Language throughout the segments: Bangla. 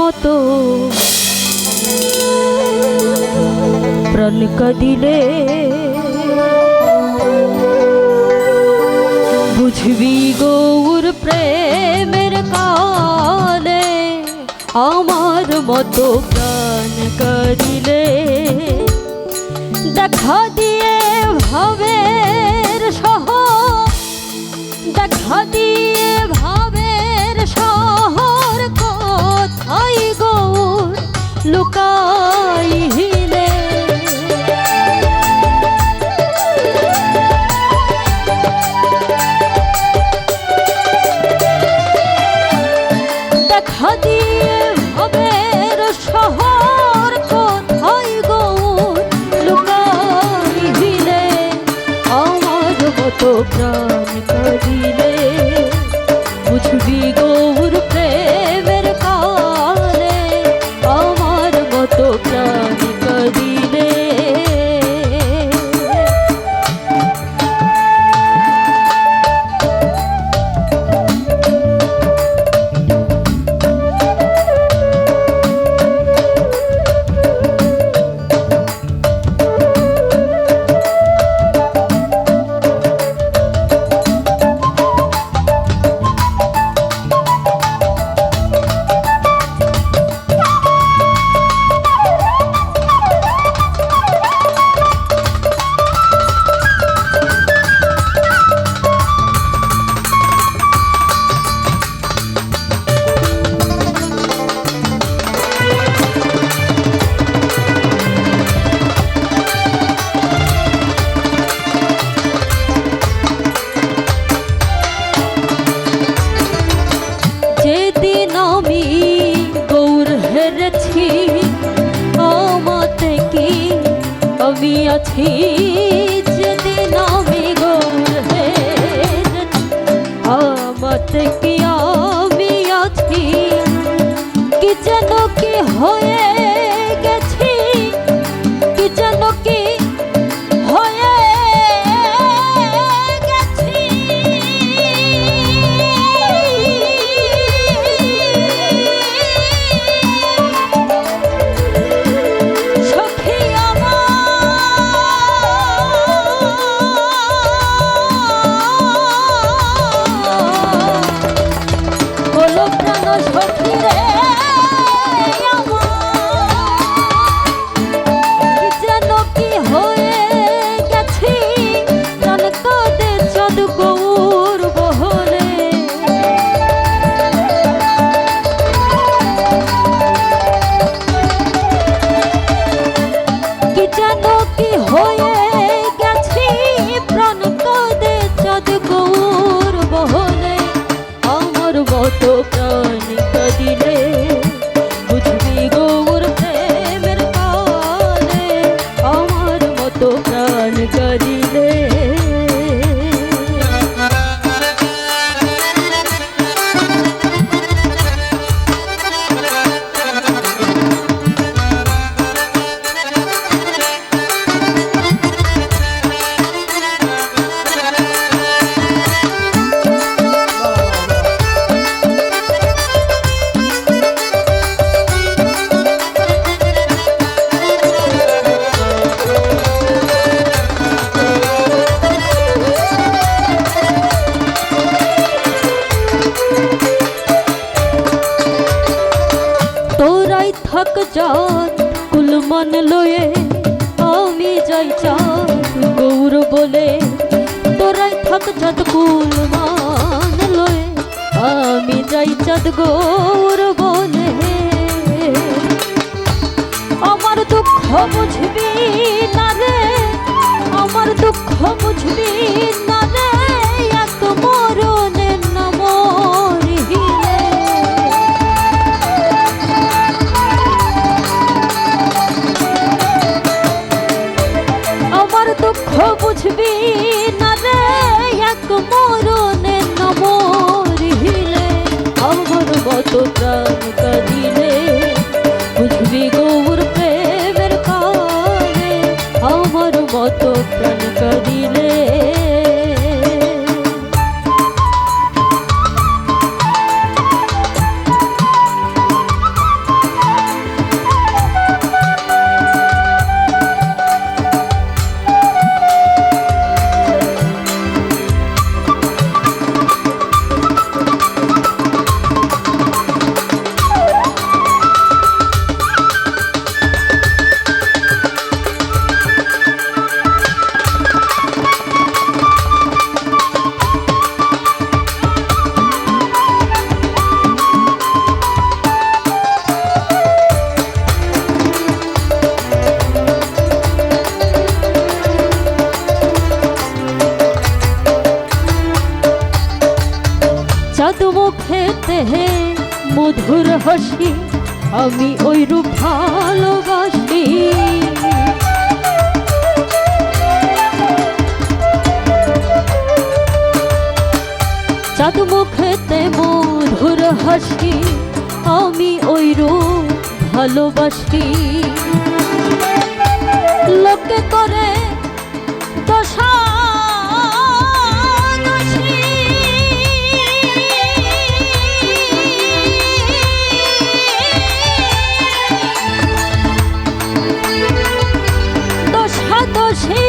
মতো প্রাণ কাঁদিলে বুঝবি গৌর প্রেমের কালে আমার মতো প্রাণ কাঁদিলে দেখা দিয়ে ভাবের শহর দেখা দিয়ে ভাবের শহর কোথায় গৌর লুকাইলে দেখা দিয়ে ভাবের শহর কোথায় গৌর লুকাইলে আমার মতো প্রাণ কাঁদিলে বুঝবি গৌর প্রেমের কালে আমার মতো প্রাণ কাঁদিলে আমি আছি যেদিন আমি গৌর হেরেছি আমাতে কি আমি আছি কি যেন কি হয়ে গেছি কি যেন কি হয়ে গেছি মতো প্রাণ কাঁদিলে বুঝবি গৌর প্রেমের কালে আমার মতো প্রাণ কাঁদিলে থাক চাঁদ কুলমান লয়ে আমি যাই চাঁদ গৌর বলে তোরাই থাক চাঁদ কুলমান লয়ে আমি যাই চাঁদ গৌর বলে আমার দুঃখ বুঝবি না রে আমার দুঃখ বুঝবি না রে এক মরণের না মরিলে দুঃখ বুঝবি না রে এক মরণে না মরিলে আমার মতো প্রাণ কাঁদিলে বুঝবি গৌর প্রেমের কালে আমার মতো প্রাণ কাঁদিলে মুখেতে হে মধুর হাসি, আমি ওই রূপ ভালোবাসি। চাঁদ মুখেতে মধুর হাসি, আমি ওই রূপ ভালোবাসি। লোকে করে দশা দোষী,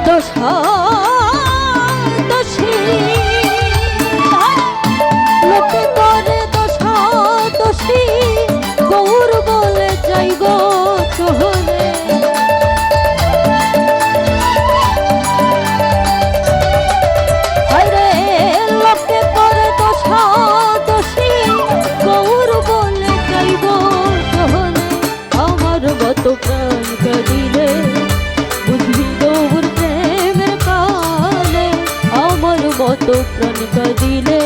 দোষা দোষী, লোকে করে দোষা দোষী, গৌর বলে যাই গো চলে। লোকে করে দোষা দোষী, গৌর বলে যাই গো চলে। আমার মত প্রাণ কাঁদিলে বুঝবি গৌর প্রেমের কালে, আমার মত প্রাণ কাঁদিলে।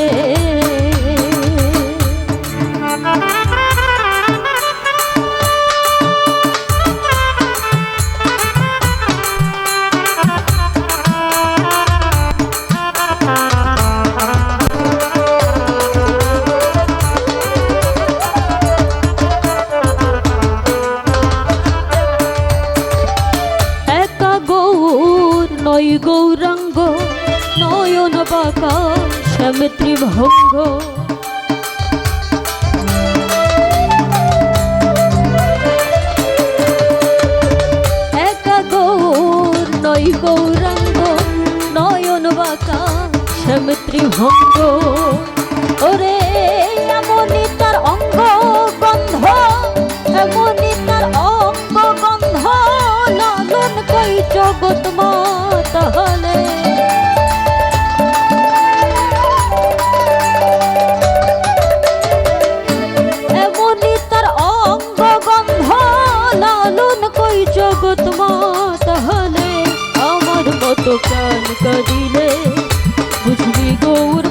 নয় গৌরাঙ্গ নয়ন বাঁকা শ্যাম ত্রিভঙ্গ, একা গৌর নয় গৌরাঙ্গ নয়ন বাঁকা শ্যাম ত্রিভঙ্গ। ওরে এমনই তার অঙ্গ গন্ধ, এমনই তার অঙ্গ গন্ধ, লালন কই জগৎ মা তাহলে। এমনই তার অঙ্গ গন্ধ, লালন কই জগৎ মা তাহলে। আমার মতো প্রাণ কাঁদিলে বুঝবি গৌর